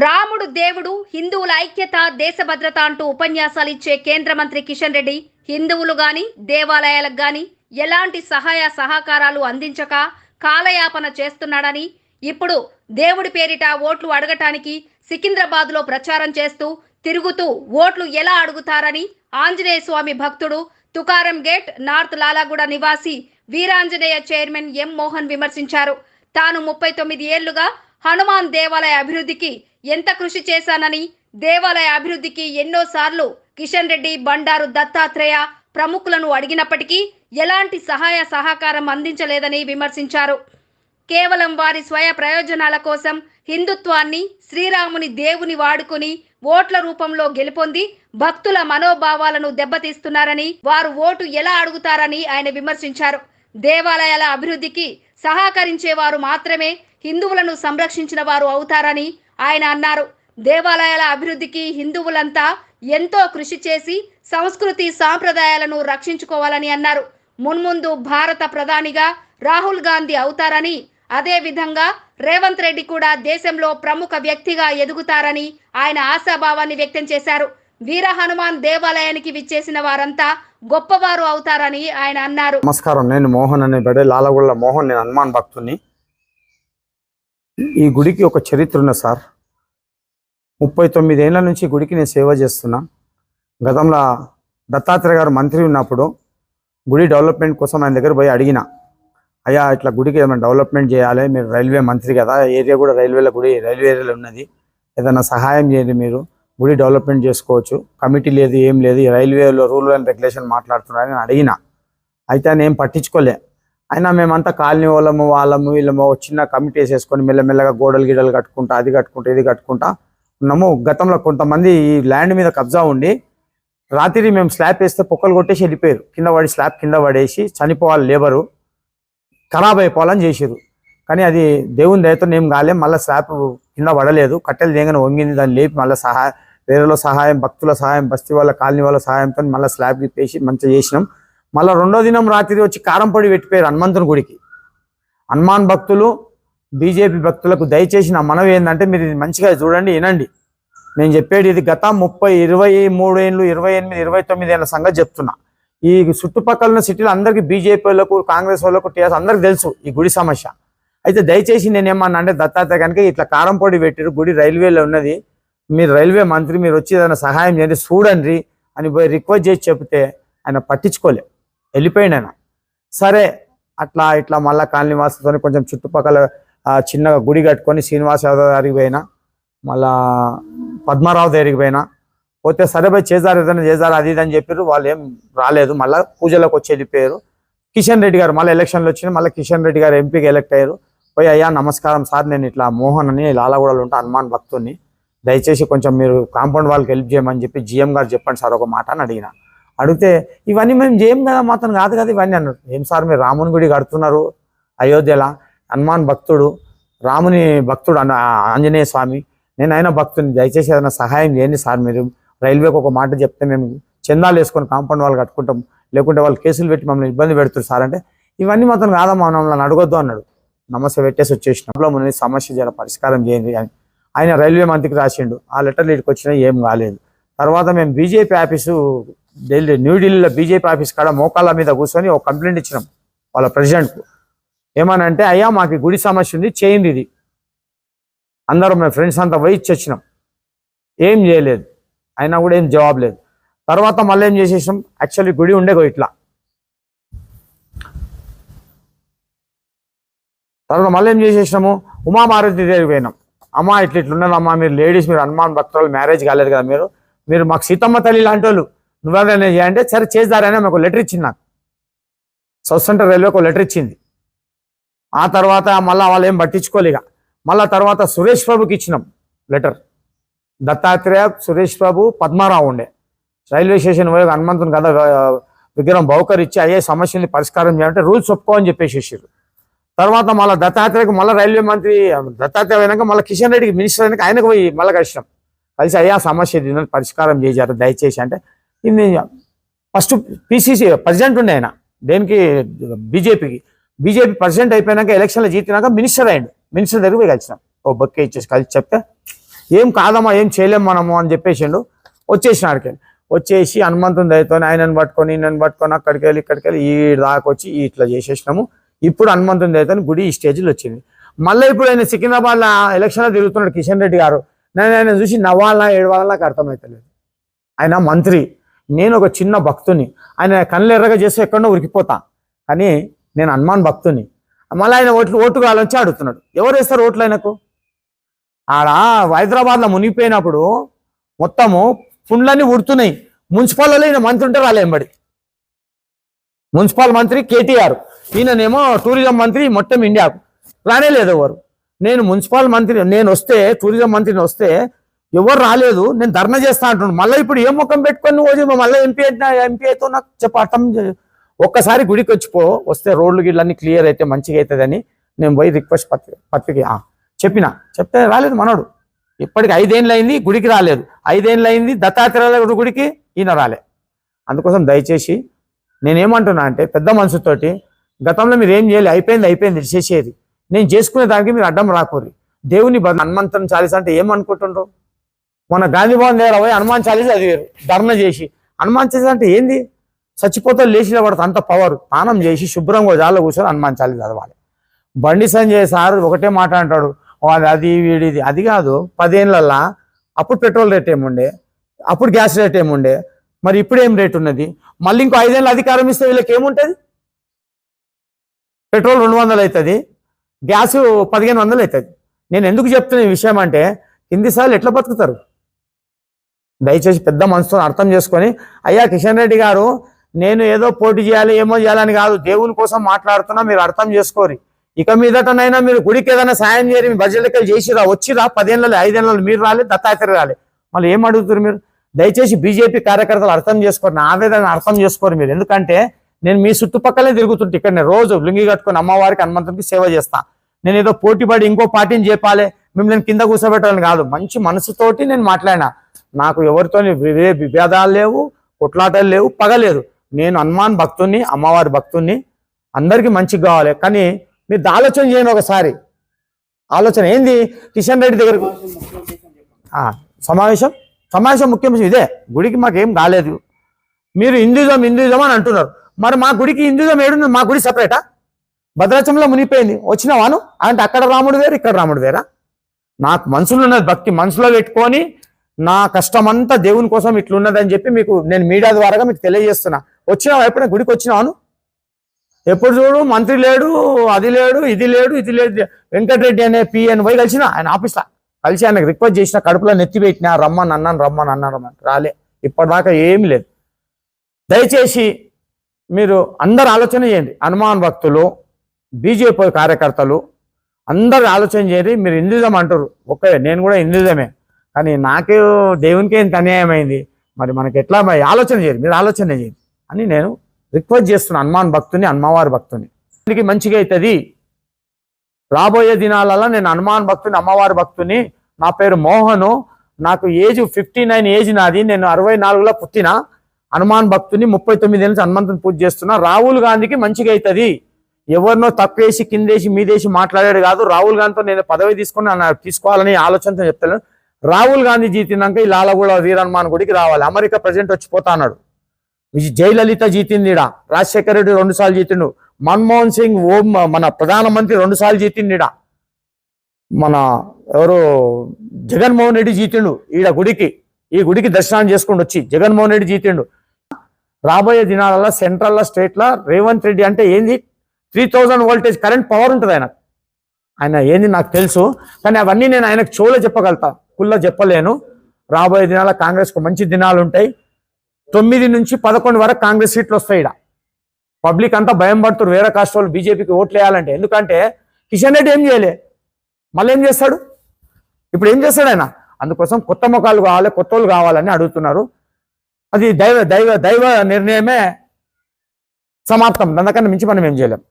రాముడు దేవుడు, హిందువుల ఐక్యత, దేశ భద్రత అంటూ ఉపన్యాసాలు ఇచ్చే కేంద్ర మంత్రి కిషన్ రెడ్డి హిందువులు గాని దేవాలయాలకు గాని ఎలాంటి సహాయ సహకారాలు అందించక కాలయాపన చేస్తున్నాడని, ఇప్పుడు దేవుడి పేరిట ఓట్లు అడగటానికి సికింద్రాబాద్లో ప్రచారం చేస్తూ తిరుగుతూ ఓట్లు ఎలా అడుగుతారని ఆంజనేయ స్వామి భక్తుడు తుకారం గేట్ నార్త్ లాలాగూడ నివాసి వీరాంజనేయ చైర్మన్ ఎం మోహన్ విమర్శించారు. తాను 39 ఏళ్లుగా హనుమాన్ దేవాలయ అభివృద్ధికి ఎంత కృషి చేశానని, దేవాలయ అభివృద్ధికి ఎన్నోసార్లు కిషన్ రెడ్డి, బండారు దత్తాత్రేయ ప్రముఖులను అడిగినప్పటికీ ఎలాంటి సహాయ సహకారం అందించలేదని విమర్శించారు. కేవలం వారి స్వయ ప్రయోజనాల కోసం హిందుత్వాన్ని, శ్రీరాముని దేవుని వాడుకుని ఓట్ల రూపంలో గెలుపొంది భక్తుల మనోభావాలను దెబ్బతీస్తున్నారని, వారు ఓటు ఎలా అడుగుతారని ఆయన విమర్శించారు. దేవాలయాల అభివృద్ధికి సహకరించేవారు మాత్రమే హిందువులను సంరక్షించిన వారు అవుతారని ఆయన అన్నారు. దేవాలయాల అభివృద్ధికి హిందువులంతా ఎంతో కృషి చేసి సంస్కృతి సాంప్రదాయాలను రక్షించుకోవాలని అన్నారు. మున్ముందు భారత ప్రధానిగా రాహుల్ గాంధీ అవుతారని, అదే విధంగా రేవంత్ రెడ్డి కూడా దేశంలో ప్రముఖ వ్యక్తిగా ఎదుగుతారని ఆయన ఆశాభావాన్ని వ్యక్తం చేశారు. వీర హనుమాన్ దేవాలయానికి విచ్చేసిన వారంతా గొప్పవారు అవుతారని ఆయన అన్నారు. నమస్కారం, నేను మోహన్ అనే బడే లాలగొల్ల మోహన్. నేను హనుమాన్ భక్తుని. ఈ గుడికి ఒక చరిత్ర ఉంది సార్. 39 ఏళ్ల నుంచి గుడికి నేను సేవ చేస్తున్నా. గతంలో దత్తాత్రేయ గారు మంత్రి ఉన్నప్పుడు గుడి డెవలప్మెంట్ కోసం ఆయన దగ్గర పోయి అడిగిన, అయ్యా ఇట్లా గుడికి ఏమైనా డెవలప్మెంట్ చేయాలి, మీరు రైల్వే మంత్రి కదా, ఏరియా కూడా రైల్వే ఏరియాలో ఉన్నది, ఏదైనా సహాయం చేయండి, మీరు గుడి డెవలప్మెంట్ చేసుకోవచ్చు, కమిటీ లేదు ఏం లేదు, రైల్వేలో రూల్ అండ్ రెగ్యులేషన్ మాట్లాడుతున్నారని అడిగిన. అయితే ఆయన ఏం పట్టించుకోలే. అయినా మేమంతా కాలనీ వాళ్ళము వీళ్ళము చిన్న కమిటీ వేసేసుకొని మెల్లమెల్లగా గోడలు గిడలు కట్టుకుంటా, అది కట్టుకుంటా ఇది కట్టుకుంటా ఉన్నాము. గతంలో కొంతమంది ఈ ల్యాండ్ మీద కబ్జా ఉండి రాత్రి మేము స్లాబ్ వేస్తే పొక్కలు కొట్టేసి వెళ్ళిపోయారు. కింద పడి స్లాబ్ కింద పడేసి చనిపోవాలి, లేబరు ఖరాబ్ అయిపోవాలని చేసారు. కానీ అది దేవుని దయతో ఏం కాలే. మళ్ళీ స్లాబ్ కింద పడలేదు, కట్టెలు దేగన వంగింది. దాన్ని లేపి మళ్ళీ వేరేలో సహాయం, భక్తుల సహాయం, బస్తీ వాళ్ళ కాలనీ వాళ్ళ సహాయంతో మళ్ళీ స్లాబ్ తిప్పేసి మంచిగా చేసినాం. మళ్ళీ రెండో దినం రాత్రి వచ్చి కారంపొడి పెట్టిపోయారు హనుమంతుని గుడికి. హనుమాన్ భక్తులు, బీజేపీ భక్తులకు దయచేసి నా మనవి ఏంటంటే, మీరు ఇది మంచిగా చూడండి, వినండి. నేను చెప్పేది ఇది గత 30, 23 ఏళ్ళు, 28, 29 ఏళ్ళ సంగతి చెప్తున్నా. ఈ చుట్టుపక్కల ఉన్న సిటీలో అందరికీ, బీజేపీ వాళ్ళకు, కాంగ్రెస్ వాళ్ళకు, టీఆర్ఎస్ అందరికి తెలుసు ఈ గుడి సమస్య. అయితే దయచేసి నేనేమన్నా అంటే, దత్తాత్రేయ కనుక ఇట్లా కారంపొడి పెట్టారు, గుడి రైల్వేలో ఉన్నది, మీరు రైల్వే మంత్రి, మీరు వచ్చి ఏదైనా సహాయం చేయండి చూడండి అని పోయి రిక్వెస్ట్ చేసి చెప్తే ఆయన పట్టించుకోలే, వెళ్ళిపోయింది ఆయన. సరే అట్లా ఇట్లా మళ్ళీ కాలనీ వాసులతో కొంచెం చుట్టుపక్కల చిన్నగా గుడి కట్టుకొని శ్రీనివాస యాదవ్ దగ్గరికి పోయినా, మళ్ళా పద్మారావు దగ్గరికి పోతే సరే పోయి చేశారు, ఏదైనా చేశారు అది ఇది అని చెప్పారు. వాళ్ళు ఏం రాలేదు, మళ్ళీ పూజలకు వచ్చి వెళ్ళిపోయారు. కిషన్ రెడ్డి గారు మళ్ళీ ఎలక్షన్లు వచ్చినాయి, మళ్ళీ కిషన్ రెడ్డి గారు ఎంపీకి ఎలక్ట్ అయ్యారు. పోయి, అయ్యా నమస్కారం సార్, నేను ఇట్లా మోహన్ అని లాలగూడలో ఉంటా, హనుమాన్ భక్తుని, దయచేసి కొంచెం మీరు కాంపౌండ్ వాళ్ళకి హెల్ప్ చేయమని చెప్పి జీఎం గారు చెప్పండి సార్ ఒక మాట అని అడిగిన. ఇవన్నీ మేము చేయం కదా, మాత్రం కాదు కదా ఇవన్నీ అన్నారు. ఏం సార్ మీరు రాముని గుడి కడుతున్నారు అయోధ్యలో, హనుమాన్ భక్తుడు, రాముని భక్తుడు ఆంజనేయ స్వామి, నేను అయినా భక్తుని, దయచేసి ఏదైనా సహాయం చేయండి సార్, మీరు రైల్వేకి ఒక మాట చెప్తే మేము చందాలు వేసుకొని కాంపౌండ్ వాళ్ళు కట్టుకుంటాం, లేకుంటే వాళ్ళు కేసులు పెట్టి మమ్మల్ని ఇబ్బంది పెడుతున్నారు సార్ అంటే, ఇవన్నీ మాత్రం కాదమ్మా, మమ్మల్ని అడగొద్దు అన్నాడు. నమస్తే పెట్టేసి వచ్చేసినప్పుడు సమస్య జర పరిష్కారం చేయండి అని ఆయన రైల్వే మంత్రికి రాసిండు. ఆ లెటర్లు ఇక్కడికి వచ్చినా ఏం కాలేదు. తర్వాత మేము బీజేపీ ఆఫీసు న్యూఢిల్లీలో బీజేపీ ఆఫీస్ కాడ మోకాళ్ళ మీద కూర్చొని ఒక కంప్లైంట్ ఇచ్చినాం వాళ్ళ ప్రెసిడెంట్కు. ఏమనంటే, అయ్యా మాకు గుడి సమస్య ఉంది, చేయండి ఇది. అందరం మేము ఫ్రెండ్స్ అంతా పోయి ఇచ్చొచ్చినాం, ఏం చేయలేదు, అయినా కూడా ఏం జవాబు లేదు. తర్వాత మళ్ళీ ఏం చేసేసినాం, యాక్చువల్లీ గుడి ఉండే ఇట్లా, తర్వాత మళ్ళీ ఏం చేసేసినాము, ఉమామారుతి దగ్గరికి పోయినాం. అమ్మ ఇట్లున్నదమ్మా, మీరు లేడీస్, మీరు హనుమాన్ భక్తులు, మ్యారేజ్ కాలేదు కదా, మీరు మాకు సీతమ్మ తల్లి లాంటి వాళ్ళు, నువ్వెవరైనా చేయంటే సరే చేద్దారని మాకు లెటర్ ఇచ్చింది. నాకు సౌత్ సెంట్రల్ రైల్వేకి ఒక లెటర్ ఇచ్చింది. ఆ తర్వాత మళ్ళీ వాళ్ళు ఏం పట్టించుకోలేక మళ్ళీ తర్వాత సురేష్ బాబుకి ఇచ్చినాం లెటర్. దత్తాత్రేయ, సురేష్ బాబు, పద్మారావు ఉండే రైల్వే స్టేషన్ పోయి హనుమంతుని కదా విగ్రహం బహుకరించి అయ్యే సమస్యని పరిష్కారం చేయాలంటే రూల్స్ ఒప్పుకోని చెప్పేసేసారు. తర్వాత మళ్ళీ దత్తాత్రేయకు మళ్ళీ రైల్వే మంత్రి దత్తాత్రేయ అయినాక మళ్ళీ కిషన్ రెడ్డికి మినిస్టర్ అయినాక ఆయనకు పోయి మళ్ళీ కలిసినాం. కలిసి అయ్యా సమస్య దీన్ని పరిష్కారం చేశారు దయచేసి అంటే, ఇది ఫస్ట్ పిసిసి ప్రెసిడెంట్ ఉండే ఆయన, దేనికి బీజేపీ ప్రెసిడెంట్ అయిపోయినాక ఎలక్షన్లో జీతినాక మినిస్టర్ అయ్యండు. మినిస్టర్ దగ్గర పోయి కలిసినాం, ఓ బొక్కే ఇచ్చేసి కలిసి చెప్తే ఏం కాదమ్మా ఏం చేయలేం మనము అని చెప్పేసిండు. వచ్చేసిన ఆడికి వచ్చేసి హనుమంతుని దయతో ఆయనను పట్టుకొని నన్ను పట్టుకొని అక్కడికి వెళ్ళి ఇక్కడికి వెళ్ళి ఈ దాకా వచ్చి ఇట్లా చేసేసినాము. ఇప్పుడు హనుమంతుని దయతో గుడి ఈ స్టేజ్లో వచ్చింది. మళ్ళీ ఇప్పుడు ఆయన సికింద్రాబాద్లో ఎలక్షన్లో తిరుగుతున్నాడు కిషన్ రెడ్డి గారు. నేను ఆయన చూసి నవ్వాలా ఏడవాలా నాకు అర్థమవుతలేదు. ఆయన మంత్రి, నేను ఒక చిన్న భక్తుని. ఆయన కళ్ళు ఎర్రగా చేస్తే ఎక్కడో ఉరికిపోతా, కానీ నేను హనుమాన్ భక్తుని. మళ్ళీ ఆయన ఓటు కావాలని అడుగుతున్నాడు. ఎవరు వేస్తారు ఓట్లు ఆయనకు? ఆడ హైదరాబాద్లో మునిగిపోయినప్పుడు మొత్తము పుండ్లన్నీ ఉడుతున్నాయి. మున్సిపాల్లో ఈయన మంత్రి ఉంటే రాలేంబడి. మున్సిపల్ మంత్రి కేటీఆర్, ఈయననేమో టూరిజం మంత్రి మొత్తం ఇండియాకు రానేలేదు ఎవరు. నేను మున్సిపల్ మంత్రి, నేను వస్తే టూరిజం మంత్రిని వస్తే ఎవరు రాలేదు, నేను ధర్నా చేస్తా అంటున్నాను. మళ్ళీ ఇప్పుడు ఏం ముఖం పెట్టుకొని నువ్వు మళ్ళీ ఎంపీ అయితే నాకు చెప్ప అర్థం. ఒక్కసారి గుడికి వస్తే రోడ్లు గిడ్లన్నీ క్లియర్ అయితే మంచిగా అవుతుందని నేను పోయి రిక్వెస్ట్ పత్రిక చెప్తే రాలేదు మనోడు. ఇప్పటికి 5 ఏళ్ళు అయింది గుడికి రాలేదు. 5 ఏళ్ళు అయింది దత్తాత్రేయ గుడికి ఈయన రాలే. అందుకోసం దయచేసి నేనేమంటున్నా అంటే పెద్ద మనసుతోటి గతంలో మీరు ఏం చేయాలి, అయిపోయింది చేసేది. నేను చేసుకునే దానికి మీరు అడ్డం రాకూరి. దేవుని హనుమంతుని చాలీసా అంటే ఏమనుకుంటుండ్రు? మన గాంధీ భవన్ దగ్గర పోయి హనుమాన్ చాలీసా చదివారు ధర్నా చేసి. హనుమాన్ చాలీసా అంటే ఏంది? చచ్చిపోతే లేచిలో పడుతుంది అంత పవర్. స్నానం చేసి శుభ్రంగా జాలో కూర్చొని హనుమాన్ చాలీసా చదవాలి. బండి సంజయ్ సార్ ఒకటే మాట అంటాడు, అది వీడిది. అది కాదు, 10 ఏళ్ళల్లో అప్పుడు పెట్రోల్ రేట్ ఏముండే, అప్పుడు గ్యాస్ రేట్ ఏముండే, మరి ఇప్పుడు ఏం రేట్ ఉన్నది? మళ్ళీ ఇంకో 5 ఏళ్ళు అధికారం ఇస్తే వీళ్ళకి ఏముంటుంది? పెట్రోల్ 200 అవుతుంది, గ్యాస్ 1500 అవుతుంది. నేను ఎందుకు చెప్తున్న ఈ విషయం అంటే హిందీ సార్లు ఎట్లా బతుకుతారు? దయచేసి పెద్ద మనసుతో అర్థం చేసుకొని, అయ్యా కిషన్ రెడ్డి గారు, నేను ఏదో పోటీ చేయాలి ఏమో చేయాలని కాదు, దేవుని కోసం మాట్లాడుతున్నా, మీరు అర్థం చేసుకోరి. ఇక మీదటనైనా మీరు గుడికి ఏదైనా సాయం చేయరు, మీ బడ్జెట్లకి చేసిరా, వచ్చిరా 10 ఏళ్ళలో 5 ఏళ్ళలో మీరు రాలేదు, దత్తాత్రేయ రాలే, మళ్ళీ ఏం అడుగుతారు మీరు? దయచేసి బీజేపీ కార్యకర్తలు అర్థం చేసుకోరు, నా ఆవేదన అర్థం చేసుకోరు మీరు. ఎందుకంటే నేను మీ చుట్టుపక్కలే తిరుగుతుంటే ఇక్కడ నేను రోజు లుంగి కట్టుకొని అమ్మవారికి హనుమంతుడికి సేవ చేస్తా. నేను ఏదో పోటీపడి ఇంకో పార్టీని చెప్పాలి, మిమ్మల్ని కింద కూర్చోబెట్టాలని కాదు, మంచి మనసుతోటి నేను మాట్లాడినా. నాకు ఎవరితో విభేదాలు లేవు, కొట్లాటలు లేవు, పగలేదు. నేను హనుమాన్ భక్తుని, అమ్మవారి భక్తుని, అందరికీ మంచిగా కావాలి. కానీ మీరు ఆలోచన చేయండి ఒకసారి. ఆలోచన ఏంది? కిషన్ రెడ్డి దగ్గర సమావేశం ముఖ్య విషయం ఇదే. గుడికి మాకేం కాలేదు, మీరు హిందూజం అని అంటున్నారు. మరి మా గుడికి హిందూజం ఏడున్నది? మా గుడి సపరేటా? భద్రాచలంలో మునిపోయింది, వచ్చినవాను అంటే అక్కడ రాముడు వేరు, ఇక్కడ రాముడు వేరా? నాకు మనసులో ఉన్నది భక్తి, మనసులో పెట్టుకొని నా కష్టమంతా దేవుని కోసం ఇట్లున్నదని చెప్పి మీకు నేను మీడియా ద్వారాగా మీకు తెలియజేస్తున్నా. వచ్చినావా ఎప్పుడైనా గుడికి? వచ్చినావాను? ఎప్పుడు చూడు మంత్రి లేడు, అది లేడు, ఇది లేదు. వెంకటరెడ్డి అనే పిఎన్ పోయి కలిసిన ఆయన ఆఫీస్లో కలిసి ఆయనకు రిక్వెస్ట్ చేసిన, కడుపులో నెత్తి పెట్టినా రమ్మని అన్నాను. రాలే, ఇప్పటిదాకా ఏమీ లేదు. దయచేసి మీరు అందరు ఆలోచన చేయండి. హనుమాన్ భక్తులు, బీజేపీ కార్యకర్తలు అందరు ఆలోచన చేయండి. మీరు హిందూజం అంటారు, ఓకే నేను కూడా హిందూజమే, కానీ నాకే దేవునికే ఇంత అన్యాయం అయింది, మరి మనకి ఎట్లా ఆలోచన చేయండి, మీరు ఆలోచన చేయండి అని నేను రిక్వెస్ట్ చేస్తున్నాను. హనుమాన్ భక్తుని, అమ్మవారి భక్తుని దీనికి మంచిగా అవుతుంది. రాబోయే దినాలలో నేను హనుమాన్ భక్తుని, అమ్మవారి భక్తుని. నా పేరు మోహను, నాకు ఏజ్ 59 ఏజ్ నాది. నేను 64లో పుట్టిన హనుమాన్ భక్తుని. 39 ఏళ్ళ హనుమంతుని పూజ చేస్తున్నా. రాహుల్ గాంధీకి మంచిగా అవుతుంది. ఎవరినో తప్పేసి కిందేసి మీదేసి మాట్లాడాడు కాదు. రాహుల్ గాంధీతో నేను పదవి తీసుకోవాలని ఆలోచనతో చెప్తాను. రాహుల్ గాంధీ జీతినాక ఈ లాలగూడ వీర హనుమాన్ గుడికి రావాలి. అమెరికా ప్రెసిడెంట్ వచ్చిపోతా అన్నాడు. జయలలిత జీతింది, రాజశేఖర రెడ్డి 2 సార్లు జీతిండు, మన్మోహన్ సింగ్ మన ప్రధానమంత్రి 2 సార్లు జీతిండి, మన ఎవరు జగన్మోహన్ రెడ్డి జీతిండు గుడికి. ఈ గుడికి దర్శనం చేసుకుని వచ్చి జగన్మోహన్ రెడ్డి జీతిండు. రాబోయే దినాలలో సెంట్రల్లో స్టేట్లో రేవంత్ రెడ్డి అంటే ఏంది 3000 వోల్టేజ్ కరెంట్ పవర్ ఉంటుంది ఆయన ఏంది నాకు తెలుసు, కానీ అవన్నీ నేను ఆయనకు చెవులో చెప్పగలుగుతా, కుల్లో చెప్పలేను. రాబోయే దినాల కాంగ్రెస్కు మంచి దినాలు ఉంటాయి. 9 నుంచి 11 వరకు కాంగ్రెస్ సీట్లు వస్తాయి. పబ్లిక్ అంతా భయం పడుతున్నారు వేరే కాస్ట్ వాళ్ళు బీజేపీకి ఓట్లు వేయాలంటే. ఎందుకంటే కిషన్ రెడ్డి ఏం చేయలే, మళ్ళీ ఏం చేస్తాడు? ఇప్పుడు ఏం చేస్తాడు ఆయన? అందుకోసం కొత్త ముఖాలు కావాలి, కొత్త వాళ్ళు కావాలని అడుగుతున్నారు. అది దైవ నిర్ణయమే సమాప్తం. అందుకని మించి మనం ఏం చేయలేం.